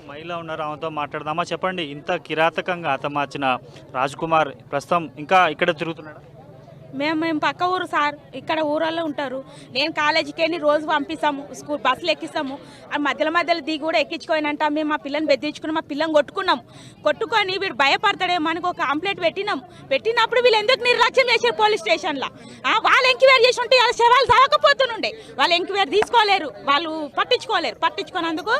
మహిళ ఉన్నారు, ఆమెతో మాట్లాడదామా. చెప్పండి, ఇంత కిరాతకంగా హతమార్చిన రాజ్ కుమార్ ప్రస్తుతం ఇంకా ఇక్కడ తిరుగుతున్నాడా? మేము పక్క ఊరు సార్, ఇక్కడ ఊరల్లో ఉంటారు. నేను కాలేజీకి వెళ్ళి రోజు పంపిస్తాము, స్కూల్ బస్సులు ఎక్కిస్తాము. ఆ మధ్యలో దిగి కూడా ఎక్కించుకోనంట. మేము మా పిల్లని బెదిరించుకుని మా పిల్లని కొట్టుకొని వీడు భయపడతాడేమో అని ఒక కంప్లైంట్ పెట్టినప్పుడు వీళ్ళు ఎందుకు నిర్లక్ష్యం చేశారు పోలీస్ స్టేషన్లో? వాళ్ళు ఎంక్వైరీ చేసి ఉంటే వాళ్ళ శవాలు సాగకపోతుండే. వాళ్ళు ఎంక్వైరీ తీసుకోలేరు, వాళ్ళు పట్టించుకోనందుకు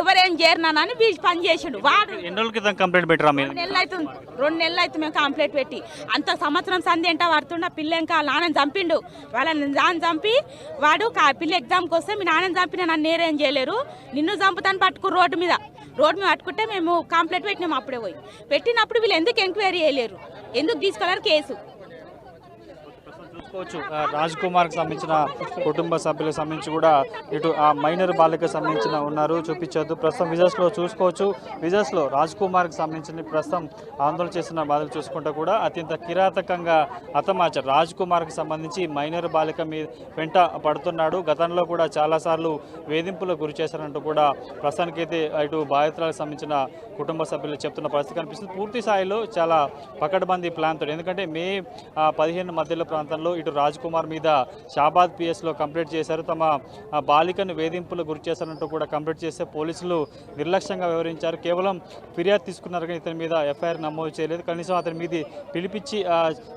ఎవరేం చేరినానని వీళ్ళు పని చేసిండు. వాడు ఎన్ని రోజుల క్రితం కంప్లైంట్ పెట్టరా మీరు? 2 నెలలు అవుతుంది మేము కంప్లైంట్ పెట్టి. అంత సంవత్సరం సంధి ఎంట పడుతున్న పిల్ల ఇంకా నాన్నని చంపిండు. వాళ్ళని నాన్న చంపి వాడు పిల్ల ఎగ్జామ్కి వస్తే మీ నాన్నని చంపిన నన్ను నేరేం చేయలేరు, నిన్ను చంపుతాను పట్టుకు రోడ్డు మీద పట్టుకుంటే మేము కంప్లైంట్ పెట్టినాము. అప్పుడే పెట్టినప్పుడు వీళ్ళు ఎందుకు ఎంక్వైరీ చేయలేరు, ఎందుకు తీసుకోలేరు కేసు? చూసుకోవచ్చు, రాజ్ కుమార్కి సంబంధించిన కుటుంబ సభ్యులకు సంబంధించి కూడా ఇటు ఆ మైనర్ బాలికకు సంబంధించిన ఉన్నారు, చూపించొద్దు. ప్రస్తుతం విజువల్స్లో చూసుకోవచ్చు. విజువల్స్లో రాజ్ కుమార్కి సంబంధించిన ప్రస్తుతం ఆందోళన చేస్తున్న బాధలు చూసుకుంటూ కూడా అత్యంత కిరాతకంగా హతమార్చారు. రాజ్ కుమార్కి సంబంధించి మైనర్ బాలిక మీద వెంట పడుతున్నాడు. గతంలో కూడా చాలాసార్లు వేధింపులకు గురి చేశారంటూ కూడా ప్రస్తుతానికైతే ఇటు బాధితులకు సంబంధించిన కుటుంబ సభ్యులు చెప్తున్న పరిస్థితి కనిపిస్తుంది. పూర్తి స్థాయిలో చాలా పకడ్బందీ ప్లాన్తో, ఎందుకంటే మే 15 మధ్యలో ప్రాంతంలో ఇటు రాజ్ కుమార్ మీద షాబాద్ పిఎస్లో కంప్లైంట్ చేశారు. తమ బాలికను వేధింపులు గురి చేశారంటూ కూడా కంప్లైంట్ చేస్తే పోలీసులు నిర్లక్ష్యంగా వ్యవహరించారు. కేవలం ఫిర్యాదు తీసుకున్నారు కానీ ఇతని మీద ఎఫ్ఐఆర్ నమోదు చేయలేదు. కనీసం అతని మీద పిలిపించి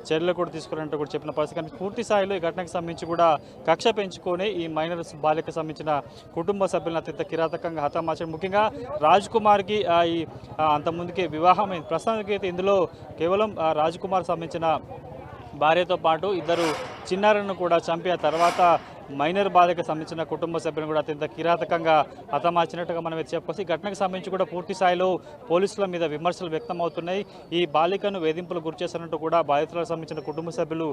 చర్యలు కూడా తీసుకున్నారంటూ కూడా చెప్పిన పరిస్థితి కానీ పూర్తి స్థాయిలో ఈ ఘటనకు సంబంధించి కూడా కక్ష పెంచుకొని ఈ మైనర్ బాలికకు సంబంధించిన కుటుంబ సభ్యులను అత్యంత కిరాతకంగా హతమార్చారు. ముఖ్యంగా రాజ్ కుమార్కి అంత ముందుకే వివాహమైంది. ప్రస్తుతానికి అయితే ఇందులో కేవలం రాజ్ కుమార్ సంబంధించిన భార్యతో పాటు ఇద్దరు చిన్నారులను కూడా చంపి ఆ తర్వాత మైనర్ బాలికకు సంబంధించిన కుటుంబ సభ్యులను కూడా అత్యంత కిరాతకంగా హతమార్చినట్టుగా మనం చెప్పుకోవచ్చు. ఈ ఘటనకు సంబంధించి కూడా పూర్తి స్థాయిలో పోలీసుల మీద విమర్శలు వ్యక్తం అవుతున్నాయి. ఈ బాలికను వేధింపులు గురి చేశారంటూ కూడా బాధితులకు సంబంధించిన కుటుంబ సభ్యులు